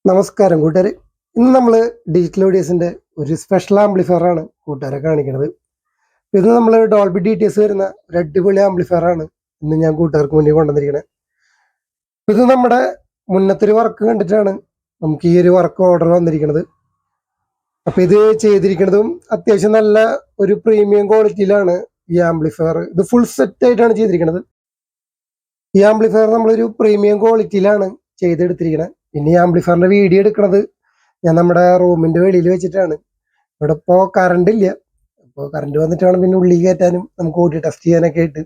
നമസ്കാരം കൂട്ടുകാരെ. ഇന്ന് നമ്മൾ ഡിജിറ്റൽ ഓഡിയൻസിന്റെ ഒരു സ്പെഷ്യൽ ആംപ്ലിഫയർ ആണ് കൂട്ടുകാരെ കാണിക്കുന്നത്. ഇത് നമ്മൾ ഡോൾബി DTS വരുന്ന ഒരു അടിപൊളി ആംപ്ലിഫയർ ആണ് ഇന്ന് ഞാൻ കൂട്ടുകാർക്ക് മുന്നിൽ കൊണ്ടുവന്നിരിക്കുന്നത്. ഇത് നമ്മുടെ മുന്നത്തെ ഒരു വർക്ക് കണ്ടിട്ടാണ് നമുക്ക് ഈ ഒരു വർക്ക് ഓർഡർ വന്നിരിക്കുന്നത്. അപ്പൊ ഇത് ചെയ്തിരിക്കുന്നതും അത്യാവശ്യം നല്ല ഒരു പ്രീമിയം ക്വാളിറ്റിയിലാണ് ഈ ആംപ്ലിഫയർ. ഇത് ഫുൾ സെറ്റ് ആയിട്ടാണ് ചെയ്തിരിക്കുന്നത്. ഈ ആംപ്ലിഫയർ നമ്മളൊരു പ്രീമിയം ക്വാളിറ്റിയിലാണ് ചെയ്തെടുത്തിരിക്കുന്നത്. പിന്നെ ഈ ആംപ്ലിഫയറിന്റെ വീഡിയോ എടുക്കുന്നത് ഞാൻ നമ്മുടെ റൂമിന്റെ വെളിയിൽ വെച്ചിട്ടാണ്. ഇവിടെ ഇപ്പോൾ കറണ്ട് ഇല്ല. അപ്പോൾ കറണ്ട് വന്നിട്ട് വേണം പിന്നെ ഉള്ളിൽ കയറ്റാനും നമുക്ക് ഓടി ടെസ്റ്റ് ചെയ്യാനൊക്കെ ആയിട്ട്.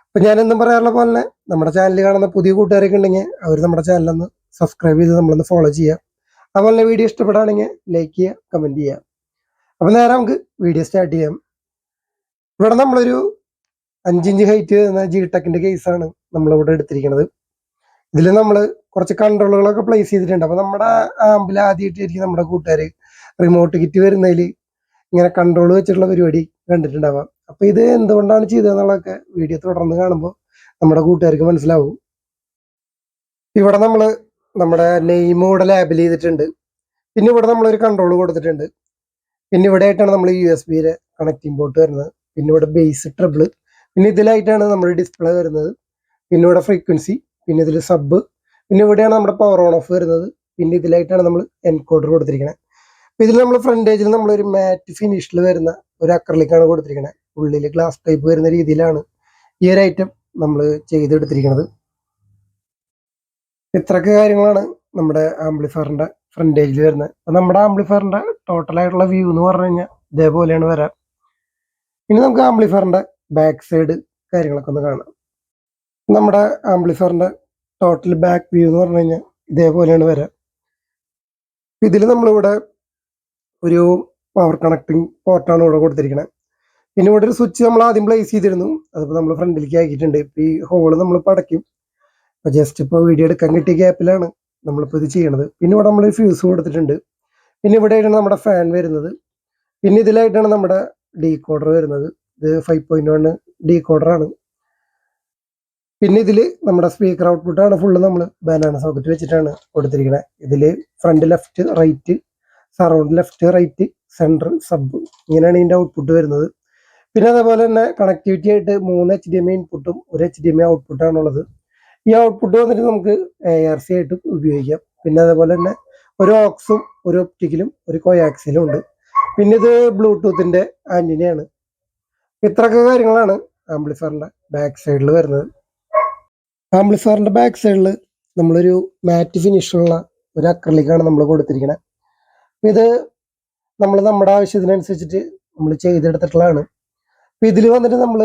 അപ്പൊ ഞാൻ എന്നും പറയാറുള്ള പോലെ തന്നെ നമ്മുടെ ചാനൽ കാണുന്ന പുതിയ കൂട്ടുകാരൊക്കെ ഉണ്ടെങ്കിൽ അവർ നമ്മുടെ ചാനലൊന്ന് സബ്സ്ക്രൈബ് ചെയ്ത് നമ്മളൊന്ന് ഫോളോ ചെയ്യുക. അതുപോലെ വീഡിയോ ഇഷ്ടപ്പെടുകയാണെങ്കിൽ ലൈക്ക് ചെയ്യുക, കമന്റ് ചെയ്യുക. അപ്പൊ നേരെ നമുക്ക് വീഡിയോ സ്റ്റാർട്ട് ചെയ്യാം. ഇവിടെ നമ്മളൊരു 5 ഇഞ്ച് ഹൈറ്റ് വരുന്ന G-Techന്റെ കേസാണ് നമ്മളിവിടെ എടുത്തിരിക്കുന്നത്. ഇതിൽ നമ്മൾ കുറച്ച് കൺട്രോളുകളൊക്കെ പ്ലേസ് ചെയ്തിട്ടുണ്ട്. അപ്പൊ നമ്മുടെ ആമ്പിൽ ആദ്യമായിട്ടായിരിക്കും നമ്മുടെ കൂട്ടുകാർ റിമോട്ട് കിറ്റ് വരുന്നതിൽ ഇങ്ങനെ കൺട്രോൾ വെച്ചിട്ടുള്ള പരിപാടി കണ്ടിട്ടുണ്ടാവാം. അപ്പൊ ഇത് എന്തുകൊണ്ടാണ് ചെയ്തതെന്നുള്ളതൊക്കെ വീഡിയോ തുടർന്ന് കാണുമ്പോൾ നമ്മുടെ കൂട്ടുകാർക്ക് മനസ്സിലാവും. ഇവിടെ നമ്മൾ നമ്മുടെ നെയിം ഇവിടെ ലാബിൽ ചെയ്തിട്ടുണ്ട്. പിന്നെ ഇവിടെ നമ്മളൊരു കൺട്രോൾ കൊടുത്തിട്ടുണ്ട്. പിന്നെ ഇവിടെ ആയിട്ടാണ് നമ്മൾ USB കണക്റ്റിംഗ് പോർട്ട് വരുന്നത്. പിന്നെ ഇവിടെ ബേസ് ട്രിബിള്, പിന്നെ ഇതിലായിട്ടാണ് നമ്മുടെ ഡിസ്പ്ലേ വരുന്നത്. പിന്നെ ഇവിടെ ഫ്രീക്വൻസി, പിന്നെ ഇതിൽ സബ്, പിന്നെ ഇവിടെയാണ് നമ്മുടെ പവർ ഓൺ ഓഫ് വരുന്നത്. പിന്നെ ഇതിലായിട്ടാണ് നമ്മൾ എൻകോഡർ കൊടുത്തിരിക്കുന്നത്. അപ്പൊ ഇതിൽ നമ്മൾ ഫ്രണ്ടേജിൽ നമ്മളൊരു മാറ്റ് ഫിനിഷിൽ വരുന്ന ഒരു അക്രലിക്കാണ് കൊടുത്തിരിക്കുന്നത്. ഉള്ളിൽ ഗ്ലാസ് ടൈപ്പ് വരുന്ന രീതിയിലാണ് ഈ ഒരു ഐറ്റം നമ്മൾ ചെയ്തെടുത്തിരിക്കുന്നത്. ഇത്രയൊക്കെ കാര്യങ്ങളാണ് നമ്മുടെ ആംപ്ലിഫയറിന്റെ ഫ്രണ്ടേജിൽ വരുന്നത്. അപ്പൊ നമ്മുടെ ആംപ്ലിഫയറിന്റെ ടോട്ടൽ ആയിട്ടുള്ള വ്യൂ എന്ന് പറഞ്ഞു കഴിഞ്ഞാൽ ഇതേപോലെയാണ് വരാം. ഇനി നമുക്ക് ആംപ്ലിഫയറിന്റെ ബാക്ക് സൈഡ് കാര്യങ്ങളൊക്കെ ഒന്ന് കാണാം. നമ്മുടെ ആംപ്ലിഫയറിന്റെ ടോട്ടൽ ബാക്ക് വ്യൂ എന്ന് പറഞ്ഞു കഴിഞ്ഞാൽ ഇതേപോലെയാണ് വരാം. ഇതിൽ നമ്മളിവിടെ ഒരു പവർ കണക്ടിങ് പോർട്ടാണ് ഇവിടെ കൊടുത്തിരിക്കുന്നത്. പിന്നെ ഇവിടെ ഒരു സ്വിച്ച് നമ്മൾ ആദ്യം പ്ലേസ് ചെയ്തിരുന്നു. അതിപ്പോൾ നമ്മൾ ഫ്രണ്ടിലേക്ക് ആക്കിയിട്ടുണ്ട്. ഇപ്പം ഈ ഹോള് നമ്മൾ പടയ്ക്കും. അപ്പോൾ ജസ്റ്റ് ഇപ്പോൾ വീഡിയോ എടുക്കാൻ കിട്ടിയ ഗ്യാപ്പിലാണ് നമ്മളിപ്പോൾ ഇത് ചെയ്യണത്. പിന്നെ ഇവിടെ നമ്മൾ ഫ്യൂസ് കൊടുത്തിട്ടുണ്ട്. പിന്നെ ഇവിടെയാണ് നമ്മുടെ ഫാൻ വരുന്നത്. പിന്നെ ഇതിലായിട്ടാണ് നമ്മുടെ ഡീകോഡർ വരുന്നത്. ഇത് 5.1 ഡീകോഡറാണ്. പിന്നെ ഇതിൽ നമ്മുടെ സ്പീക്കർ ഔട്ട്പുട്ടാണ് ഫുള്ള് നമ്മൾ ബാനാന സോക്കറ്റ് വെച്ചിട്ടാണ് കൊടുത്തിരിക്കുന്നത്. ഇതിൽ front left right, surround left right, central sub, ഇങ്ങനെയാണ് ഇതിൻ്റെ ഔട്ട്പുട്ട് വരുന്നത്. പിന്നെ അതേപോലെ തന്നെ കണക്ടിവിറ്റി ആയിട്ട് 3 HDMI ഇൻപുട്ടും 1 HDMI ഔട്ട്പുട്ടാണുള്ളത്. ഈ ഔട്ട്പുട്ട് വന്നിട്ട് നമുക്ക് ARC ആയിട്ട് ഉപയോഗിക്കാം. പിന്നെ അതേപോലെ തന്നെ ഒരു ഓക്സും ഒരു ഒപ്റ്റിക്കലും ഒരു കോയാക്സിലും ഉണ്ട്. പിന്നെ ഇത് ബ്ലൂടൂത്തിന്റെ ആന്റിനയാണ്. ഇത്രയൊക്കെ കാര്യങ്ങളാണ് ആംപ്ലിഫയറിന്റെ ബാക്ക് സൈഡിൽ വരുന്നത്. ആംപ്ലിഫയറിന്റെ ബാക്ക് സൈഡിൽ നമ്മളൊരു മാറ്റ് ഫിനിഷുള്ള ഒരു അക്രലിക്കാണ് നമ്മൾ കൊടുത്തിരിക്കുന്നത്. ഇത് നമ്മൾ നമ്മുടെ ആവശ്യത്തിനനുസരിച്ചിട്ട് നമ്മൾ ചെയ്തെടുത്തിട്ടുള്ളതാണ്. അപ്പൊ ഇതിൽ വന്നിട്ട് നമ്മൾ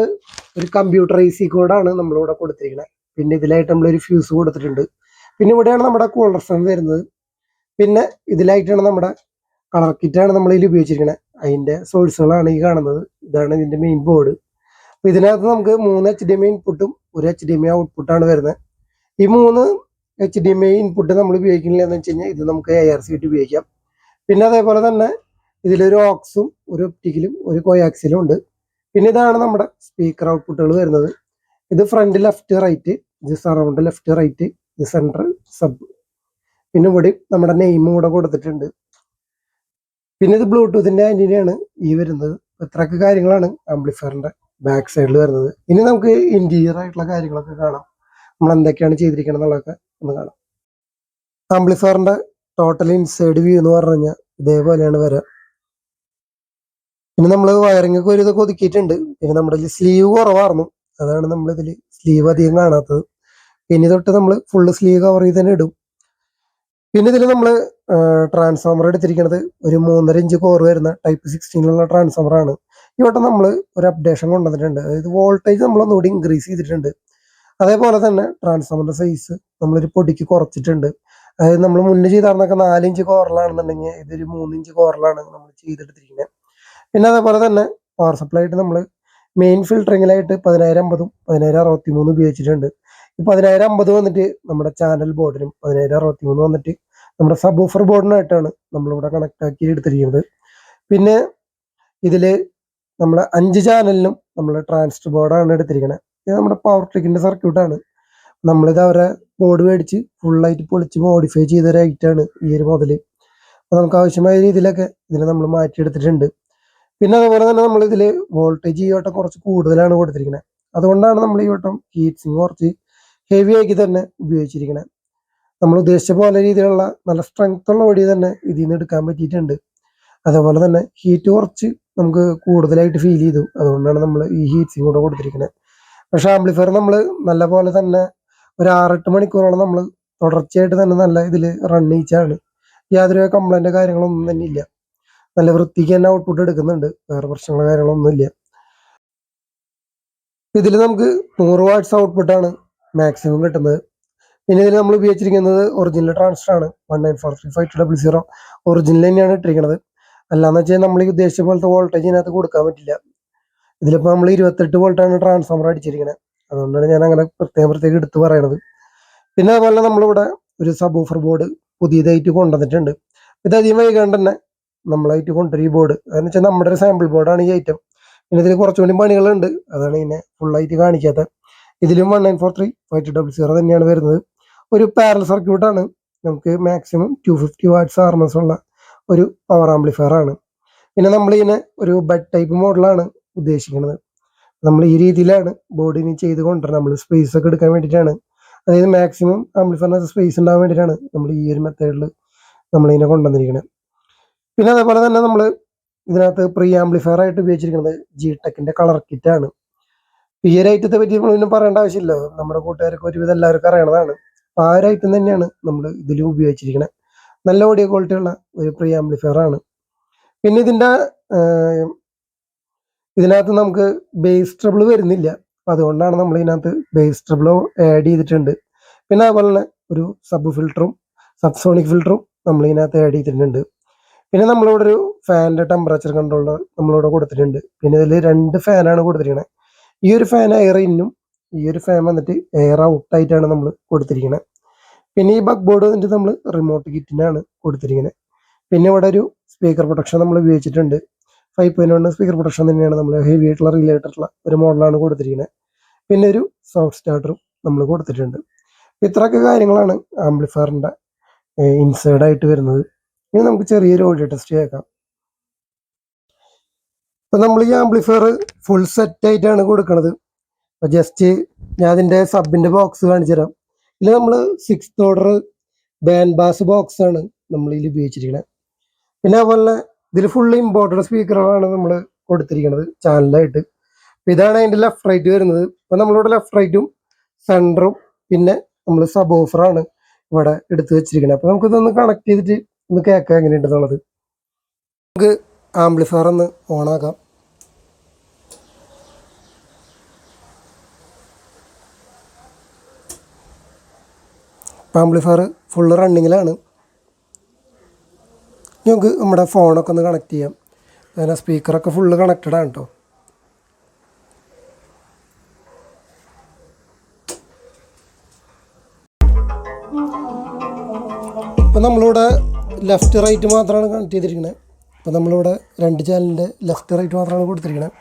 ഒരു കമ്പ്യൂട്ടർ IC കോഡാണ് നമ്മളിവിടെ കൊടുത്തിരിക്കുന്നത്. പിന്നെ ഇതിലായിട്ട് നമ്മളൊരു ഫ്യൂസ് കൊടുത്തിട്ടുണ്ട്. പിന്നെ ഇവിടെയാണ് നമ്മുടെ കൂളർ ഫാൻ വരുന്നത്. പിന്നെ ഇതിലായിട്ടാണ് നമ്മുടെ കളർ കിറ്റാണ് നമ്മൾ ഇതിൽ ഉപയോഗിച്ചിരിക്കുന്നത്. അതിന്റെ സോഴ്സുകളാണ് ഈ കാണുന്നത്. ഇതാണ് ഇതിന്റെ മെയിൻ ബോർഡ്. അപ്പൊ ഇതിനകത്ത് നമുക്ക് 3 HDMI ഇൻപുട്ടും 1 HDMI ഔട്ട്പുട്ടാണ് വരുന്നത്. ഈ 3 HDMI ഇൻപുട്ട് നമ്മൾ ഉപയോഗിക്കുന്നില്ല എന്ന് വെച്ച് കഴിഞ്ഞാൽ ഇത് നമുക്ക് ARC ആയിട്ട് ഉപയോഗിക്കാം. പിന്നെ അതേപോലെ തന്നെ ഇതിലൊരു ഓക്സും ഒരു ഒപ്റ്റിക്കലും ഒരു കോയാക്സിലും ഉണ്ട്. പിന്നെ ഇതാണ് നമ്മുടെ സ്പീക്കർ ഔട്ട്പുട്ടുകൾ വരുന്നത്. ഇത് ഫ്രണ്ട് ലെഫ്റ്റ് റൈറ്റ്, ഇത് സറൗണ്ട് ലെഫ്റ്റ് റൈറ്റ്, ഇത് സെൻട്രൽ സബ്. പിന്നെ ഇവിടെ നമ്മുടെ നെയിമും കൂടെ കൊടുത്തിട്ടുണ്ട്. പിന്നെ ഇത് ബ്ലൂടൂത്തിന്റെ ആന്റിനയാണ് ഈ വരുന്നത്. ഇത്രയൊക്കെ കാര്യങ്ങളാണ് ആംപ്ലിഫയറിന്റെ ബാക്ക് സൈഡിൽ വരുന്നത്. ഇനി നമുക്ക് ഇന്റീരിയർ ആയിട്ടുള്ള കാര്യങ്ങളൊക്കെ കാണാം. നമ്മൾ എന്തൊക്കെയാണ് ചെയ്തിരിക്കണം എന്നുള്ളതൊക്കെ ഒന്ന് കാണാം. ആംപ്ലിഫയറിന്റെ ടോട്ടൽ ഇൻസൈഡ് വ്യൂ എന്ന് പറഞ്ഞു കഴിഞ്ഞാൽ ഇതേപോലെയാണ് വരാം. പിന്നെ നമ്മൾ വയറിംഗ് ഒക്കെ ഒരു ഇതൊക്കെ ഒതുക്കിയിട്ടുണ്ട്. പിന്നെ നമ്മുടെ ഇതിൽ സ്ലീവ് കുറവായിരുന്നു, അതാണ് നമ്മൾ ഇതിൽ സ്ലീവ് അധികം കാണാത്തത്. പിന്നെ തൊട്ട് നമ്മൾ ഫുള്ള് സ്ലീവ് കവർ ചെയ്ത് തന്നെ ഇടും. പിന്നെ ഇതിൽ നമ്മൾ ട്രാൻസ്ഫോമർ എടുത്തിരിക്കുന്നത് ഒരു 3.5 ഇഞ്ച് കോർ വരുന്ന ടൈപ്പ് 16 ട്രാൻസ്ഫോമർ ആണ്. ഇവിടെ നമ്മൾ ഒരു അപ്ഡേഷൻ കൊണ്ടുവന്നിട്ടുണ്ട്. അതായത് വോൾട്ടേജ് നമ്മളൊന്നുകൂടി ഇൻക്രീസ് ചെയ്തിട്ടുണ്ട്. അതേപോലെ തന്നെ ട്രാൻസ്ഫോമറിന്റെ സൈസ് നമ്മളൊരു പൊടിക്ക് കുറച്ചിട്ടുണ്ട്. അതായത് നമ്മൾ മുന്നേ ചെയ്താർന്നൊക്കെ 4 ഇഞ്ച് കോറിലാണെന്നുണ്ടെങ്കിൽ ഇതൊരു 3 ഇഞ്ച് കോറിലാണ് നമ്മൾ ചെയ്തെടുത്തിരിക്കുന്നത്. പിന്നെ അതേപോലെ തന്നെ പവർ സപ്ലൈ ആയിട്ട് നമ്മൾ മെയിൻ ഫിൽറ്ററിങ്ങിലായിട്ട് 11050 11063 ഉപയോഗിച്ചിട്ടുണ്ട്. ഈ 11050 വന്നിട്ട് നമ്മുടെ ചാനൽ ബോർഡിനും 11063 വന്നിട്ട് നമ്മുടെ സബ് ഊഫർ ബോർഡിനായിട്ടാണ് നമ്മളിവിടെ കണക്ട് ആക്കി എടുത്തിരിക്കുന്നത്. പിന്നെ ഇതില് നമ്മൾ 5 ചാനലിനും നമ്മൾ ട്രാൻസിസ്റ്റർ ബോർഡാണ് എടുത്തിരിക്കുന്നത്. ഇത് നമ്മുടെ പവർ ട്രിക്കിന്റെ സർക്യൂട്ടാണ്. നമ്മളിത് അവരെ ബോർഡ് മേടിച്ച് ഫുള്ളായിട്ട് പൊളിച്ച് മോഡിഫൈ ചെയ്തൊരു ഐറ്റാണ് ഈ ഒരു മുതൽ. അപ്പോൾ നമുക്ക് ആവശ്യമായ രീതിയിലൊക്കെ ഇതിനെ നമ്മൾ മാറ്റിയെടുത്തിട്ടുണ്ട്. പിന്നെ അതുപോലെ തന്നെ നമ്മൾ ഇതിൽ വോൾട്ടേജ് ഈ വട്ടം കുറച്ച് കൂടുതലാണ് കൊടുത്തിരിക്കുന്നത്. അതുകൊണ്ടാണ് നമ്മൾ ഈ വട്ടം ഹീറ്റ് സിങ്ക് കുറച്ച് ഹെവി ആക്കി തന്നെ ഉപയോഗിച്ചിരിക്കുന്നത്. നമ്മൾ ഉദ്ദേശിച്ച പോലെ രീതിയിലുള്ള നല്ല സ്ട്രെങ്ത് ഉള്ള ഓടി തന്നെ ഇതിൽ നിന്ന് എടുക്കാൻ പറ്റിയിട്ടുണ്ട്. അതേപോലെ തന്നെ ഹീറ്റ് കുറച്ച് നമുക്ക് കൂടുതലായിട്ട് ഫീൽ ചെയ്തു. അതുകൊണ്ടാണ് നമ്മൾ ഈ ഹീറ്റ് സിങ്ക് കൂടെ കൊടുത്തിരിക്കുന്നത്. പക്ഷെ ആംപ്ലിഫയർ നമ്മൾ നല്ല പോലെ തന്നെ ഒരു 6-8 മണിക്കൂറോളം നമ്മൾ തുടർച്ചയായിട്ട് തന്നെ നല്ല ഇതിൽ റൺ ചെയ്യിച്ചാണ്. യാതൊരു കംപ്ലൈൻറ്റോ കാര്യങ്ങളൊന്നും തന്നെ ഇല്ല. നല്ല വൃത്തിക്ക് തന്നെ ഔട്ട്പുട്ട് എടുക്കുന്നുണ്ട്. വേറെ പ്രശ്നങ്ങളോ കാര്യങ്ങളൊന്നും ഇല്ല. ഇതിൽ നമുക്ക് 100 വാട്ട്സ് ഔട്ട്പുട്ടാണ് മാക്സിമം കിട്ടുന്നത്. പിന്നെ ഇതിൽ നമ്മൾ ഉപയോഗിച്ചിരിക്കുന്നത് ഒറിജിനൽ ട്രാൻസിസ്റ്റർ ആണ്. 1943500 ഒറിജിനൽ തന്നെയാണ് ഇട്ടിരിക്കുന്നത്. അല്ലാന്ന് വെച്ചാൽ നമ്മൾ ഈ ഉദ്ദേശിച്ച പോലത്തെ വോൾട്ടേജ് ഇതിനകത്ത് കൊടുക്കാൻ പറ്റില്ല. ഇതിലിപ്പോൾ നമ്മൾ 28 വോൾട്ടാണ് ട്രാൻസ്ഫോമർ അടിച്ചിരിക്കുന്നത്. അതുകൊണ്ടാണ് ഞാൻ അങ്ങനെ പ്രത്യേകം എടുത്ത് പറയണത്. പിന്നെ അതുപോലെ നമ്മളിവിടെ ഒരു സബ് ഊഫർ ബോർഡ് പുതിയതായിട്ട് കൊണ്ടുവന്നിട്ടുണ്ട്. ഇത് അധികം വൈകാണ്ട് തന്നെ നമ്മളായിട്ട് കൊണ്ടുവരും ഈ ബോർഡ്. അതെന്ന് വെച്ചാൽ നമ്മുടെ ഒരു സാമ്പിൾ ബോർഡാണ് ഈ ഐറ്റം. പിന്നെ ഇതിൽ കുറച്ചുകൂടി പണികളുണ്ട്. അതാണ് ഇതിനെ ഫുള്ളായിട്ട് കാണിക്കാത്തത്. ഇതിലും 1943500 തന്നെയാണ് വരുന്നത്. ഒരു പാരലൽ സർക്യൂട്ടാണ്. നമുക്ക് മാക്സിമം 250 വാട്ട്സ് RMS ഉള്ള ഒരു പവർ ആംപ്ലിഫയർ ആണ്. പിന്നെ നമ്മളിതിനെ ഒരു ബെഡ് ടൈപ്പ് മോഡലാണ് ഉദ്ദേശിക്കുന്നത്. നമ്മൾ ഈ രീതിയിലാണ് ബോർഡിന് ചെയ്ത് കൊണ്ടുവരുന്നത്. നമ്മൾ സ്പേസ് ഒക്കെ എടുക്കാൻ വേണ്ടിയിട്ടാണ്. അതായത് മാക്സിമം ആംപ്ലിഫയറിനകത്ത് സ്പേസ് ഉണ്ടാകാൻ വേണ്ടിയിട്ടാണ് നമ്മൾ ഈ ഒരു മെത്തേഡിൽ നമ്മളിതിനെ കൊണ്ടുവന്നിരിക്കുന്നത്. പിന്നെ അതേപോലെ തന്നെ നമ്മൾ ഇതിനകത്ത് പ്രീ ആംപ്ലിഫയർ ആയിട്ട് ഉപയോഗിച്ചിരിക്കുന്നത് G-Tech കളർ കിറ്റാണ്. ഈ ഒരു ഐറ്റത്തെ പറ്റി നമ്മളൊന്നും പറയേണ്ട ആവശ്യമില്ല. നമ്മുടെ കൂട്ടുകാർക്ക് ഒരുവിധം എല്ലാവർക്കും അറിയണതാണ്. അപ്പോൾ ആ ഒരു ഐറ്റം തന്നെയാണ് നമ്മൾ ഇതിൽ ഉപയോഗിച്ചിരിക്കുന്നത്. നല്ല ഓഡിയോ ക്വാളിറ്റി ഉള്ള ഒരു പ്രീ ആംപ്ലിഫയർ ആണ്. പിന്നെ ഇതിനകത്ത് നമുക്ക് ബേസ് ട്രബിൾ വരുന്നില്ല. അതുകൊണ്ടാണ് നമ്മൾ ഇതിനകത്ത് ബേസ് ട്രബിൾ ആഡ് ചെയ്തിട്ടുണ്ട്. പിന്നെ അതുപോലെ തന്നെ ഒരു സബ് ഫിൽറ്ററും സബ്സോണിക് ഫിൽറ്ററും നമ്മൾ ഇതിനകത്ത് ആഡ് ചെയ്തിട്ടുണ്ട്. പിന്നെ നമ്മളിവിടെ ഒരു ഫാനിൻ്റെ ടെമ്പറേച്ചർ കൺട്രോളർ നമ്മളിവിടെ കൊടുത്തിട്ടുണ്ട്. പിന്നെ ഇതിൽ 2 ഫാനാണ് കൊടുത്തിരിക്കുന്നത്. ഈ ഒരു ഫാൻ എയർ ഇന്നും ഈ ഒരു ഫാൻ വന്നിട്ട് എയർ ഔട്ടായിട്ടാണ് നമ്മൾ കൊടുത്തിരിക്കുന്നത്. പിന്നെ ഈ ബഗ് ബോർഡ് വന്നിട്ട് നമ്മൾ റിമോട്ട് കിറ്റിനാണ് കൊടുത്തിരിക്കുന്നത്. പിന്നെ ഇവിടെ ഒരു സ്പീക്കർ പ്രൊട്ടക്ഷൻ നമ്മൾ ഉപയോഗിച്ചിട്ടുണ്ട്. 5.1 സ്പീക്കർ പ്രൊട്ടക്ഷൻ തന്നെയാണ് നമ്മൾ ഹെവി ആയിട്ടുള്ള റിലേറ്റഡുള്ള ഒരു മോഡലാണ് കൊടുത്തിരിക്കുന്നത്. പിന്നെ ഒരു സോഫ്റ്റ് സ്റ്റാർട്ടറും നമ്മൾ കൊടുത്തിട്ടുണ്ട്. ഇത്രയൊക്കെ കാര്യങ്ങളാണ് ആംപ്ലിഫയറിൻ്റെ ഇൻസൈഡായിട്ട് വരുന്നത്. ഇനി നമുക്ക് ചെറിയൊരു ഓഡിയോ ടെസ്റ്റ് കേൾക്കാം. അപ്പം നമ്മൾ ഈ ആംപ്ലിഫയർ ഫുൾ സെറ്റായിട്ടാണ് കൊടുക്കുന്നത്. അപ്പോൾ ജസ്റ്റ് ഞാൻ അതിൻ്റെ സബിൻ്റെ ബോക്സ് കാണിച്ചു തരാം. ഇതിൽ നമ്മൾ 6th ഓർഡർ ബാൻഡ് ബാസ് ബോക്സാണ് നമ്മൾ ഇതിൽ ഉപയോഗിച്ചിരിക്കുന്നത്. പിന്നെ അതുപോലെ ഇതിൽ ഫുള്ള് ഇമ്പോർട്ടഡ് സ്പീക്കറുകളാണ് നമ്മൾ കൊടുത്തിരിക്കുന്നത് ചാനലായിട്ട്. ഇതാണ് അതിൻ്റെ ലെഫ്റ്റ് റൈറ്റ് വരുന്നത്. അപ്പോൾ നമ്മളിവിടെ ലെഫ്റ്റ് റൈറ്റും സെൻറ്ററും പിന്നെ നമ്മൾ സബ് ഓഫറാണ് ഇവിടെ എടുത്ത് വെച്ചിരിക്കുന്നത്. അപ്പോൾ നമുക്കിതൊന്ന് കണക്ട് ചെയ്തിട്ട് ഒന്ന് കേൾക്കാം എങ്ങനെയുണ്ടെന്നുള്ളത്. നമുക്ക് ആംപ്ലിഫയർ ഒന്ന് ഓണാക്കാം. Amplifier full റണ്ണിങ്ങിലാണ്. നമുക്ക് നമ്മുടെ ഫോണൊക്കെ ഒന്ന് കണക്ട് ചെയ്യാം. അങ്ങനെ സ്പീക്കറൊക്കെ ഫുള്ള് കണക്റ്റഡ് ആണ് കേട്ടോ. ഇപ്പം നമ്മളിവിടെ ലെഫ്റ്റ് റൈറ്റ് മാത്രമാണ് കണക്ട് ചെയ്തിരിക്കുന്നത്. അപ്പോൾ നമ്മളിവിടെ 2 ചാനലിൻ്റെ ലെഫ്റ്റ് റൈറ്റ് മാത്രമാണ് കൊടുത്തിരിക്കുന്നത്.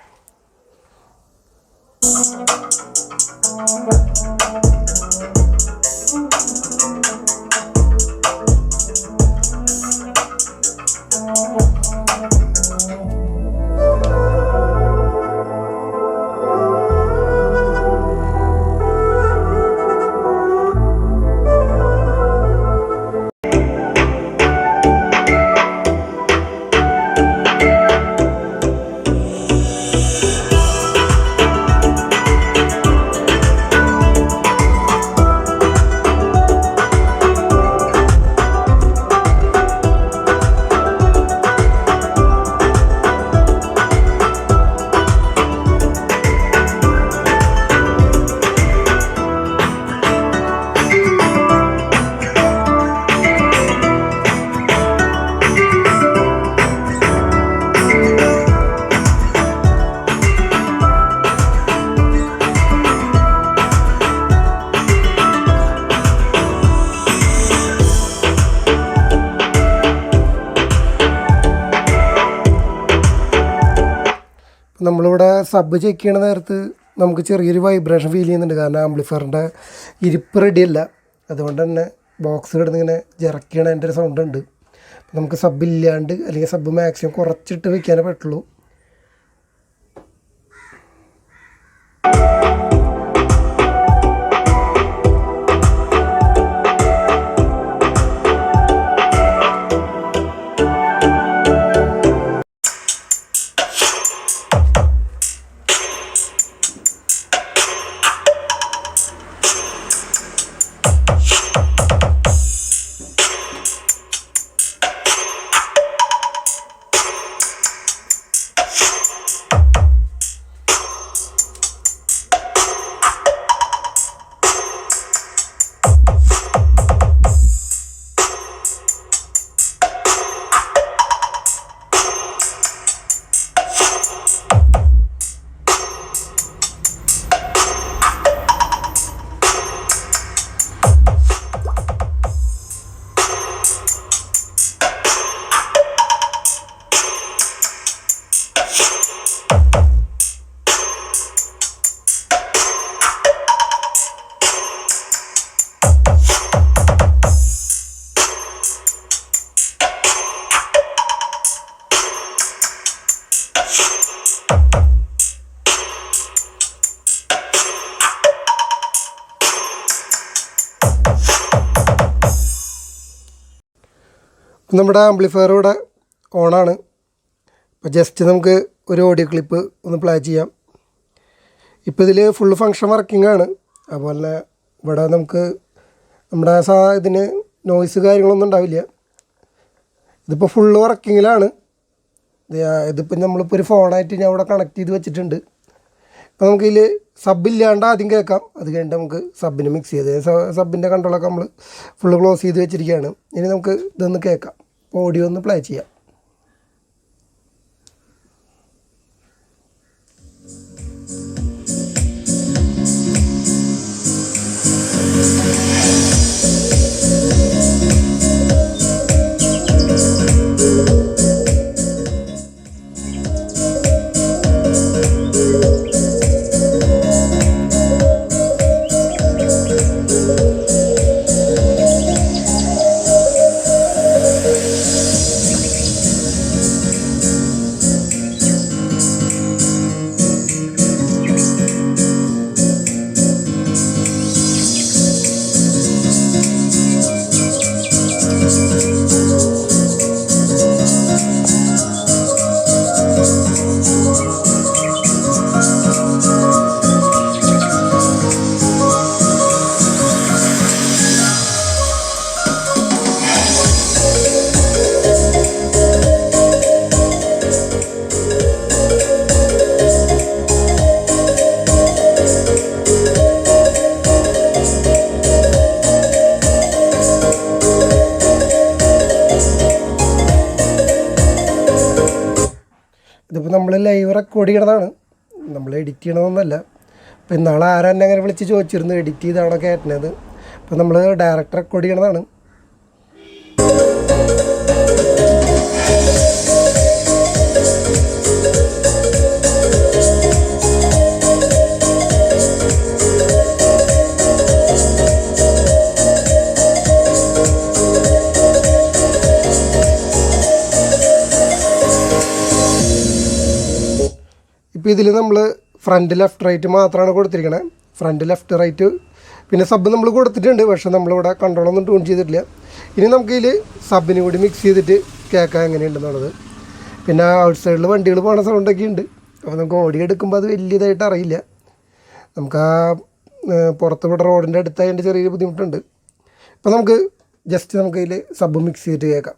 നമ്മളിവിടെ സബ് ചെക്ക് ചെയ്യണ നേരത്ത് നമുക്ക് ചെറിയൊരു വൈബ്രേഷൻ ഫീൽ ചെയ്യുന്നുണ്ട്. കാരണം ആംപ്ലിഫയറിൻ്റെ ഇരിപ്പ് റെഡിയല്ല. അതുകൊണ്ട് തന്നെ ബോക്സ് കിടന്നിങ്ങനെ ജെറക്കിയാണ് അതിൻ്റെ ഒരു സൗണ്ട് ഉണ്ട്. നമുക്ക് സബ് ഇല്ലാണ്ട് അല്ലെങ്കിൽ സബ് മാക്സിമം കുറച്ചിട്ട് വയ്ക്കാനേ പറ്റുള്ളൂ. നമ്മുടെ ആംപ്ലിഫയർ ഇവിടെ ഓണാണ്. അപ്പോൾ ജസ്റ്റ് നമുക്ക് ഒരു ഓഡിയോ ക്ലിപ്പ് ഒന്ന് പ്ലേ ചെയ്യാം. ഇപ്പോൾ ഇതിൽ ഫുൾ ഫങ്ഷൻ വർക്കിംഗ് ആണ്. അതുപോലെ തന്നെ ഇവിടെ നമുക്ക് നമ്മുടെ ഇതിന് നോയ്സ് കാര്യങ്ങളൊന്നും ഉണ്ടാവില്ല. ഇതിപ്പോൾ ഫുള്ള് വർക്കിങ്ങിലാണ്. ഇതിപ്പോൾ നമ്മളിപ്പോൾ ഒരു ഫോണായിട്ട് ഞാൻ ഇവിടെ കണക്ട് ചെയ്ത് വെച്ചിട്ടുണ്ട്. ഇപ്പോൾ നമുക്കിതിൽ സബില്ലാണ്ട് ആദ്യം കേൾക്കാം. അത് കഴിഞ്ഞിട്ട് നമുക്ക് സബിന് മിക്സ് ചെയ്ത് സബിൻ്റെ കൺട്രോളൊക്കെ നമ്മൾ ഫുള്ള് ക്ലോസ് ചെയ്ത് വെച്ചിരിക്കുകയാണ്. ഇനി നമുക്ക് ഇതൊന്ന് കേൾക്കാം. ഓഡിയോ ഒന്ന് പ്ലേ ചെയ്യാം. ഇതിപ്പോൾ നമ്മൾ ലൈവ് റെക്കോർഡ് ചെയ്യണതാണ്, നമ്മൾ എഡിറ്റ് ചെയ്യണമെന്നല്ല. അപ്പോൾ ഇന്നാളെ ആരെന്നെ അങ്ങനെ വിളിച്ച് ചോദിച്ചിരുന്നു എഡിറ്റ് ചെയ്താണോ കയറ്റുന്നത്. അപ്പോൾ നമ്മൾ ഡയറക്റ്റ് റെക്കോർഡ് ചെയ്യണതാണ്. ഇപ്പോൾ ഇതിൽ നമ്മൾ ഫ്രണ്ട് ലെഫ്റ്റ് റൈറ്റ് മാത്രമാണ് കൊടുത്തിരിക്കണത്. ഫ്രണ്ട് ലെഫ്റ്റ് റൈറ്റ് പിന്നെ സബ് നമ്മൾ കൊടുത്തിട്ടുണ്ട്, പക്ഷേ നമ്മളിവിടെ കൺട്രോളൊന്നും ട്യൂൺ ചെയ്തിട്ടില്ല. ഇനി നമുക്കിതിൽ സബിന് കൂടി മിക്സ് ചെയ്തിട്ട് കേൾക്കാൻ എങ്ങനെയുണ്ടെന്നുള്ളത്. പിന്നെ ഔട്ട് സൈഡിൽ വണ്ടികൾ പോകുന്ന സൗണ്ടൊക്കെ ഉണ്ട്. അപ്പോൾ നമുക്ക് ഓഡിയോ എടുക്കുമ്പോൾ അത് വലിയതായിട്ട് അറിയില്ല. നമുക്ക് ആ പുറത്ത് ഇവിടെ റോഡിൻ്റെ അടുത്തായതിൻ്റെ ചെറിയൊരു ബുദ്ധിമുട്ടുണ്ട്. അപ്പോൾ നമുക്ക് ജസ്റ്റ് നമുക്കതിൽ സബ് മിക്സ് ചെയ്തിട്ട് കേൾക്കാം.